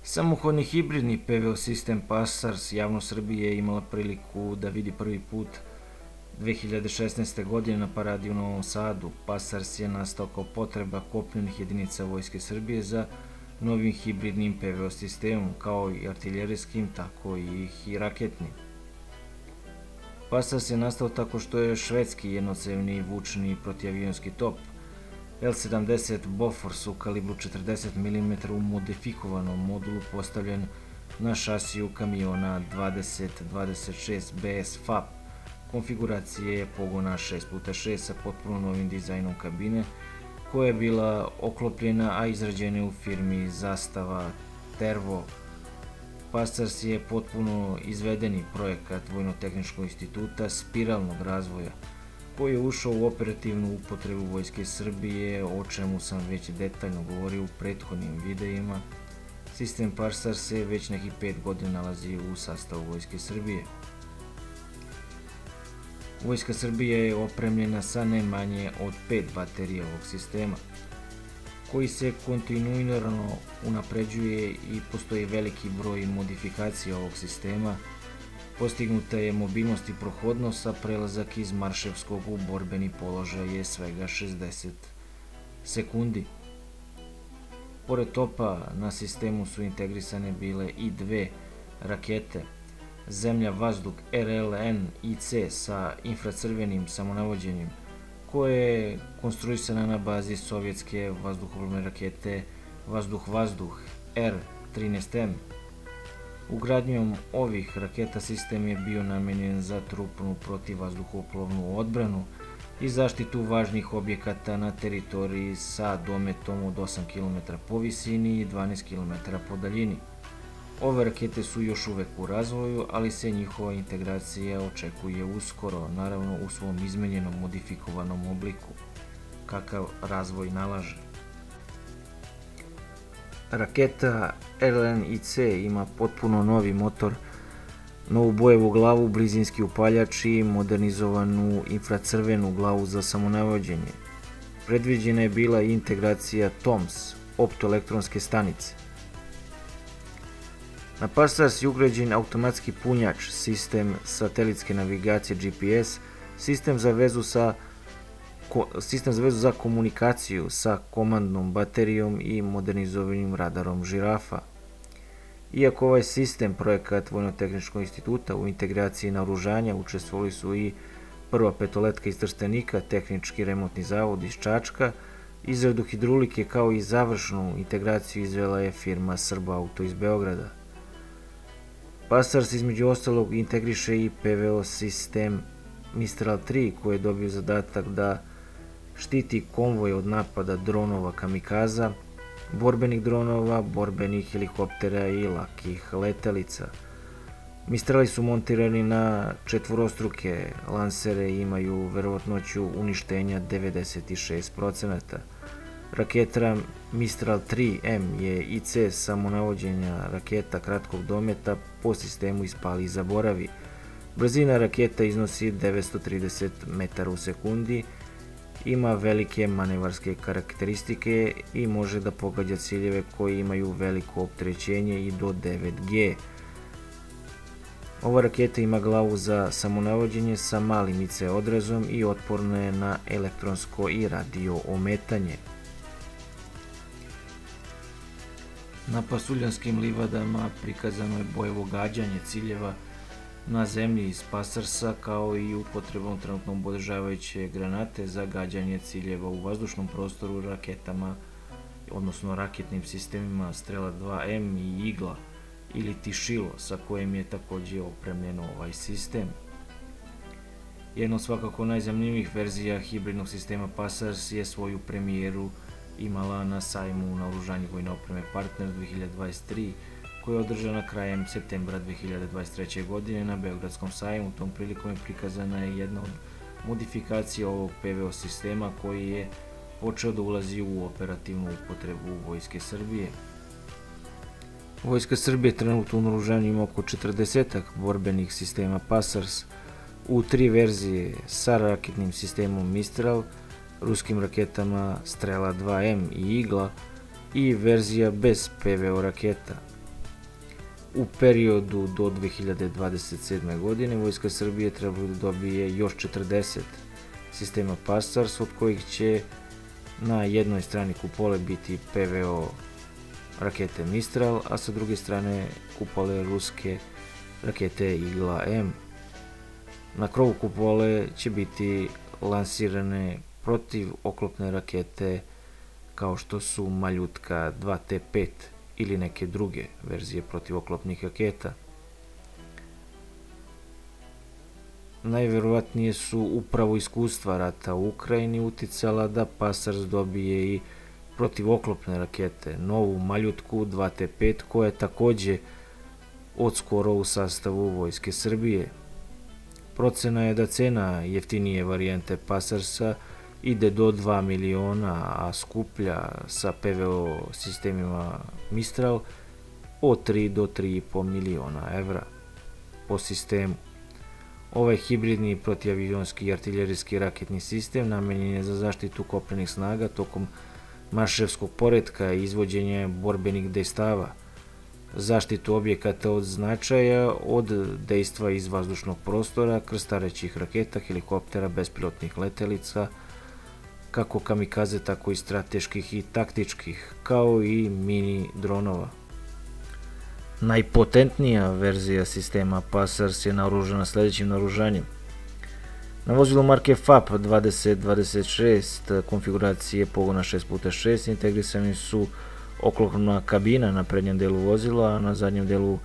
Samohodni hibridni PVO sistem PASARS javnost Srbije je imala priliku da vidi prvi put 2016. godine na paradi u Novom Sadu. PASARS je nastao kao potreba kopnenih jedinica Vojske Srbije za novim hibridnim PVO sistemom, kao i artiljerijskim, tako i raketnim. PASARS je nastao tako što je švedski jednocevni vučni protivavionski top L-70 Bofors u kalibru 40 mm u modifikovanom modulu postavljen na šasiju kamiona 2026 BS FAP konfiguracije pogona 6x6 sa potpuno novim dizajnom kabine, koja je bila oklopljena, a izrađena u firmi Zastava Tervo. PASARS je potpuno izvedeni projekat Vojno-tehničkog instituta spiralnog razvoja, koji je ušao u operativnu upotrebu Vojske Srbije, o čemu sam već detaljno govorio u prethodnim videima. Sistem PASARS se već nekih 5 godina nalazi u sastavu Vojske Srbije. Vojska Srbije je opremljena sa ne manje od 5 baterija ovog sistema, koji se kontinuirano unapređuje i postoji veliki broj modifikacija ovog sistema. Postignuta je mobilnost i prohodnost, a prelazak iz marševskog u borbeni položaj je svega 60 sekundi. Pored topa, na sistemu su integrisane bile i dve rakete Zemlja-vazduh RLN-IC sa infracrvenim samonavođenjem, koja je konstruisana na bazi sovjetske vazduhoplovne rakete Vazduh-vazduh R-13M. Ugradnjom ovih raketa sistem je bio namenjen za trupnu protivvazduhoplovnu odbranu i zaštitu važnih objekata na teritoriji sa dometom od 8 km po visini i 12 km po daljini. Ove rakete su još uvek u razvoju, ali se njihova integracija očekuje uskoro, naravno u svom izmenjenom modifikovanom obliku, kakav razvoj nalaže. Raketa RLN-IC ima potpuno novi motor, novu bojevu glavu, brzinski upaljač i modernizovanu infracrvenu glavu za samonavođenje. Predviđena je bila i integracija TOMS, optoelektronske stanice. Na PASARS je ugrađen automatski punjač, sistem satelitske navigacije GPS, sistem za vezu za komunikaciju sa komandnom baterijom i modernizovanim radarom žirafa. Iako ovaj sistem projekat Vojno-tehničkog instituta u integraciji naoružanja učestvovali su i prva petoletka iz Trstenika, Tehnički remontni zavod iz Čačka, izradu hidrolike kao i završnu integraciju izvela je firma Srbauto iz Beograda. PASARS između ostalog integriše i PVO sistem Mistral 3, koji je dobio zadatak da štiti konvoj od napada dronova kamikaza, borbenih dronova, borbenih helikoptera i lakih letelica. Mistrali su montirani na četvorostruke lansere i imaju verovatnoću uništenja 96%. Raketa Mistral 3M je IC samonavođenja raketa kratkog dometa po sistemu ispali i zaboravi. Brzina raketa iznosi 930 metara u sekundi, ima velike manevarske karakteristike i može da pogađa ciljeve koji imaju veliko opterećenje i do 9G. Ova raketa ima glavu za samonavođenje sa malim IC odrezom i otporna je na elektronsko i radio ometanje. Na pasuljanskim livadama prikazano je bojevo gađanje ciljeva na zemlji iz PASARS-a, kao i upotrebom trenutno obožavajuće granate za gađanje ciljeva u vazdušnom prostoru raketama, odnosno raketnim sistemima Strela 2M i Igla ili Tišilo, sa kojim je takođe opremljen ovaj sistem. Jedna od svakako najzanimljivijih verzija hibridnog sistema PASARS je svoju premijeru imala na sajmu naoružanja vojne opreme Partner 2023, koja je održana krajem septembra 2023. godine na Beogradskom sajmu. Tom prilikom je prikazana jedna od modifikacija ovog PVO sistema, koji je počeo da ulazi u operativnu upotrebu Vojske Srbije. Vojska Srbije trenutno u naoružanju ima oko 40 borbenih sistema PASARS u 3 verzije sa raketnim sistemom Mistral, ruskim raketama Strela 2M i Igla i verzija bez PVO raketa. U periodu do 2027. godine Vojska Srbije treba da dobije još 40 sistema PASARS, od kojih će na jednoj strani kupole biti PVO rakete Mistral, a sa druge strane kupole ruske rakete Igla-M. Na krovu kupole će biti lansirane protivoklopne rakete kao što su Maljutka 2T5 ili neke druge verzije protivoklopnih raketa. Najverovatnije su upravo iskustva rata u Ukrajini uticala da PASARS dobije i protivoklopne rakete, novu Maljutku 2T5 koja je takođe od skoro u sastavu Vojske Srbije. Procena je da cena jeftinije varijante PASARS-a ide do 2 miliona, a skuplja sa PVO sistemima Mistral od 3 do 3,5 miliona evra po sistemu. Ovaj hibridni protivavionski i artiljerijski raketni sistem namenjen je za zaštitu kopnenih snaga tokom marševskog poretka i izvođenje borbenih dejstava, zaštitu objekata od značaja od dejstva iz vazdušnog prostora, krstarećih raketa, helikoptera, bespilotnih letelica, kako kamikaze, tako i strateških i taktičkih, kao i mini dronova. Najpotentnija verzija sistema PASARS je naoružana sledećim naoružanjem. Na vozilu marke FAP 2026 konfiguracije pogona 6x6 integrisani su oklopna kabina na prednjem delu vozila, a na zadnjem delu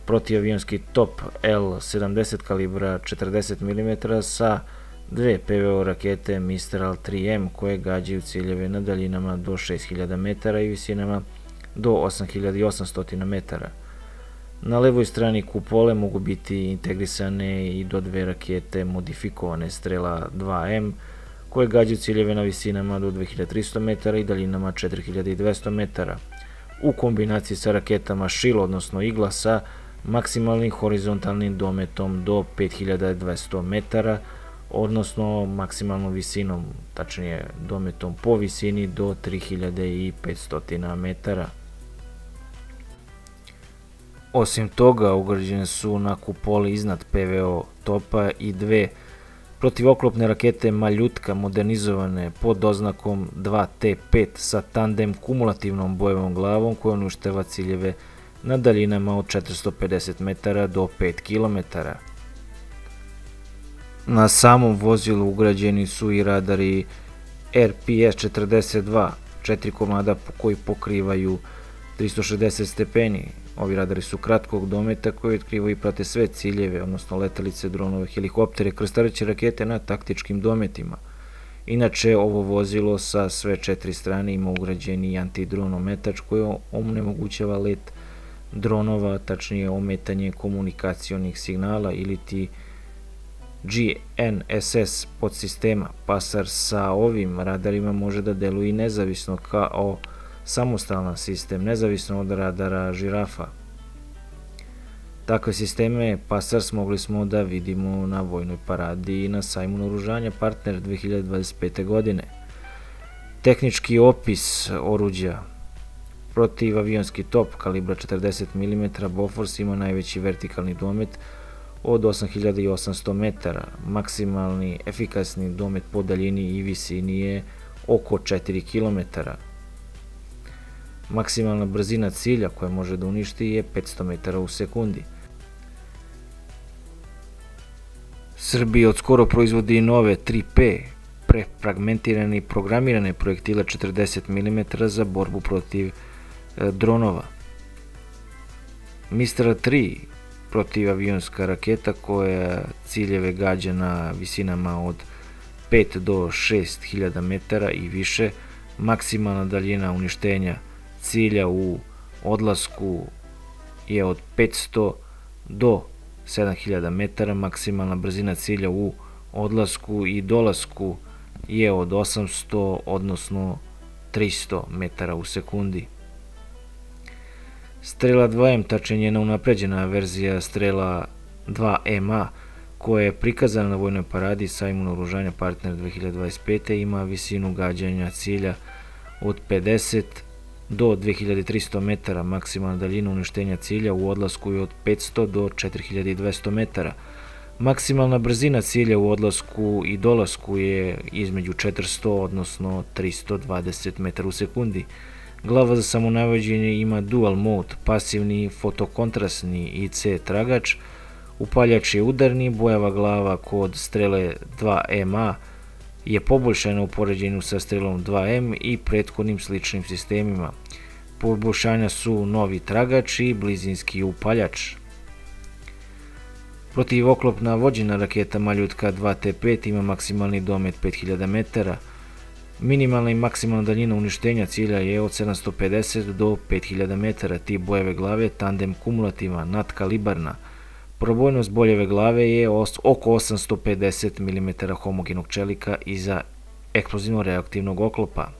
protivavionski top L-70 kalibra 40 mm sa dve PVO rakete Mistral 3M koje gađaju ciljeve na daljinama do 6000 metara i visinama do 8800 metara. Na levoj strani kupole mogu biti integrisane i do dve rakete modifikovane Strela 2M koje gađaju ciljeve na visinama do 2300 metara i daljinama 4200 metara, u kombinaciji sa raketama Šil, odnosno Igla, sa maksimalnim horizontalnim dometom do 5200 metara, odnosno maksimalnom visinom, tačnije dometom po visini do 3500 metara. Osim toga, ugrađene su na kupoli iznad PVO topa i dve protivoklopne rakete Maljutka modernizovane pod oznakom 2T5 sa tandem kumulativnom bojevom glavom koja uništava ciljeve na daljinama od 450 metara do 5 km. Na samom vozilu ugrađeni su i radari RPS-42, 4 komada koji pokrivaju 360 stepeni. Ovi radari su kratkog dometa koji otkrivaju i prate sve ciljeve, odnosno letelice, dronove, helikoptere, krstareće rakete na taktičkim dometima. Inače, ovo vozilo sa sve 4 strane ima ugrađeni i antidron ometač koji onemogućava let dronova, tačnije ometanje komunikacionih signala ili ti GNSS podsistema. PASARS sa ovim radarima može da deluje i nezavisno kao samostalan sistem, nezavisno od radara Žirafa. Takve sisteme PASARS mogli smo da vidimo na vojnoj paradi i na sajmu naoružanja Partner 2025. godine. Tehnički opis oruđa: protivavionski top kalibra 40 mm Bofors ima najveći vertikalni domet od 8800 metara, maksimalni efikasni domet po daljini i visini je oko 4 km. Maksimalna brzina cilja koja može da uništi je 500 metara u sekundi. Srbija od skoro proizvodi nove 3P, prefragmentirane i programirane projektile 40 mm za borbu protiv dronova. Mistral 3, protivavionska raketa koja ciljeve gađa na visinama od 5 do 6000 metara i više, maksimalna daljina uništenja cilja u odlasku je od 500 do 7000 metara, maksimalna brzina cilja u odlasku i dolasku je od 800, odnosno 300 metara u sekundi. Strela 2M, tačnije njena unapređena verzija Strela 2MA, koja je prikazana na vojnoj paradi sajmu naoružanja Partner 2025. ima visinu gađanja cilja od 50 do 2300 metara, maksimalna daljina uništenja cilja u odlasku je od 500 do 4200 metara. Maksimalna brzina cilja u odlasku i dolasku je između 400 odnosno 320 metara u sekundi. Glava za samonavođenje ima dual mode, pasivni fotokontrasni IC tragač, upaljač je udarni, bojava glava kod strele 2MA je poboljšana u poređenju sa strelom 2M i prethodnim sličnim sistemima. Poboljšanja su novi tragač i blizinski upaljač. Protivoklopna vođena raketa Maljutka 2T5 ima maksimalni domet 5000 metara. Minimalna i maksimalna daljina uništenja cilja je od 750 do 5000 metara. Tip bojeve glave tandem kumulativa, nadkalibarna. Probojnost bojeve glave je oko 850 mm homogenog čelika iza eksplozivno-reaktivnog oklopa.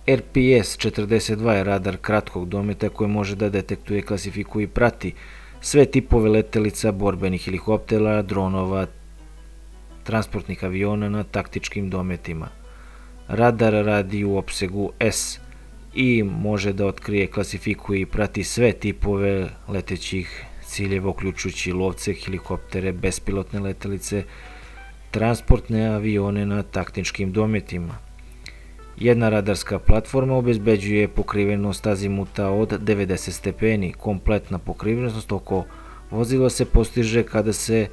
RPS-42 je radar kratkog dometa koji može da detektuje, klasifikuje i prati sve tipove letelica, borbenih helikoptera, dronova, transportnih aviona na taktičkim dometima. Radar radi u opsegu S i može da otkrije, klasifikuje i prati sve tipove letećih ciljeva, uključujući lovce, helikoptere, bespilotne letelice, transportne avione na taktičkim dometima. Jedna radarska platforma obezbeđuje pokrivenost azimuta od 90 stepeni. Kompletna pokrivenost oko vozila se postiže kada se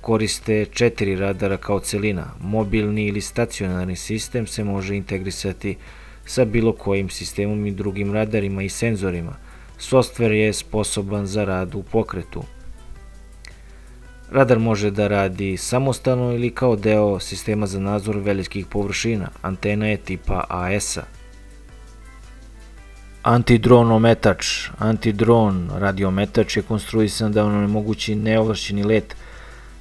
koriste 4 radara kao celina. Mobilni ili stacionarni sistem se može integrisati sa bilo kojim sistemom i drugim radarima i senzorima. Softver je sposoban za rad u pokretu. Radar može da radi samostalno ili kao deo sistema za nadzor velikih površina. Antena je tipa AESA. Antidron ometač. Antidron radiometač je konstruisan da onemogući neovlašćeni let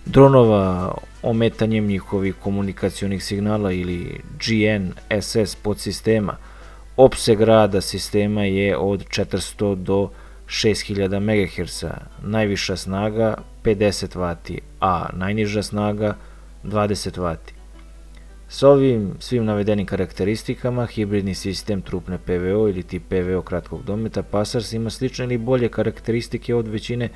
dronova ometanjem njihovih komunikacionih signala ili GNSS podsistema. Opseg rada sistema je od 400 do 6000 MHz, najviša snaga 50 W, a najniža snaga 20 W. Sa ovim svim navedenim karakteristikama, hibridni sistem trupne PVO ili tip PVO kratkog dometa PASARS ima slične ili bolje karakteristike od većine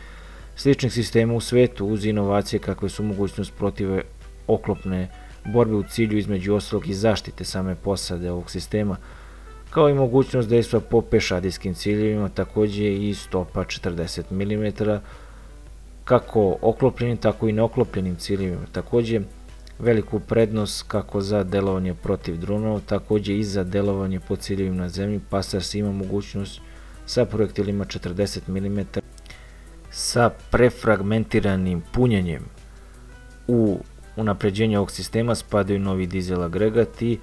sličnih sistema u svetu, uz inovacije kakve su mogućnost protiv oklopne borbe u cilju između ostalog i zaštite same posade ovog sistema, kao i mogućnost dejstva po pešadijskim ciljevima, takođe i stopa 40 mm, kako oklopljenim, tako i neoklopljenim ciljevima. Takođe, veliku prednost kako za delovanje protiv dronova, takođe i za delovanje po ciljevima na zemlji. PASARS ima mogućnost sa projektilima 40 mm sa prefragmentiranim punjenjem. U unapređenje ovog sistema spadaju novi dizel agregat i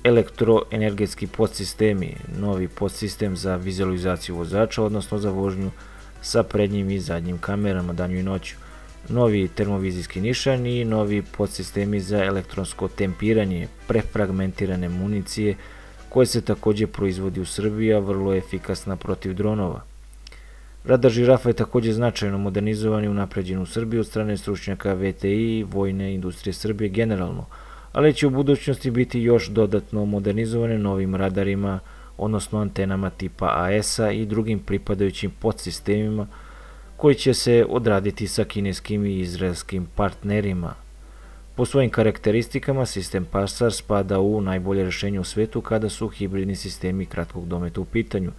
elektroenergetski podsistemi, novi podsistem za vizualizaciju vozača, odnosno za vožnju sa prednjim i zadnjim kamerama danju i noću, novi termovizijski nišan i novi podsistemi za elektronsko tempiranje prefragmentirane municije koje se takođe proizvodi u Srbiji, a vrlo je efikasna protiv dronova. Radar žirafa je takođe značajno modernizovan i unapređen u Srbiji od strane stručnjaka VTI i vojne industrije Srbije generalno, ali će u budućnosti biti još dodatno modernizovane novim radarima, odnosno antenama tipa AESA i drugim pripadajućim podsistemima koji će se odraditi sa kineskim i izraelskim partnerima. Po svojim karakteristikama, sistem PASARS spada u najbolje rešenje u svetu kada su hibridni sistemi kratkog dometa u pitanju.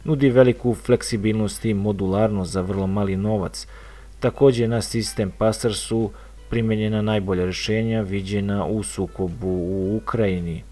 Nudi veliku fleksibilnost i modularnost za vrlo mali novac. Takođe, na sistem PASARS su primenjena najbolja rešenja viđena u sukobu u Ukrajini.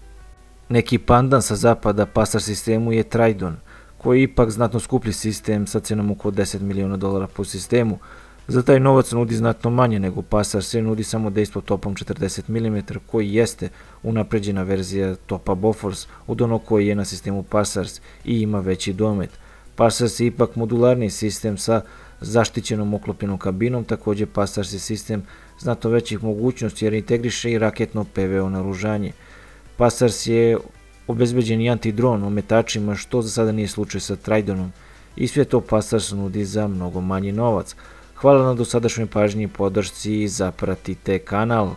Neki pandan sa zapada PASARS sistemu je Tridon, koji je ipak znatno skuplji sistem sa cenom oko $10 miliona po sistemu. Za taj novac nudi znatno manje nego PASARS, jer nudi samo dejstvo topom 40 mm, koji jeste unapređena verzija topa Bofors od onog koji je na sistemu PASARS i ima veći domet. PASARS je ipak modularni sistem sa zaštićenom oklopljenom kabinom, takođe PASARS je sistem znatno većih mogućnosti jer integriše i raketno PVO naoružanje. PASARS je obezbeđen i antidron ometačima, što za sada nije slučaj sa Tridonom, i sve to PASARS nudi za mnogo manji novac. Hvala na dosadašnjoj pažnji i podršci i zapratite kanal.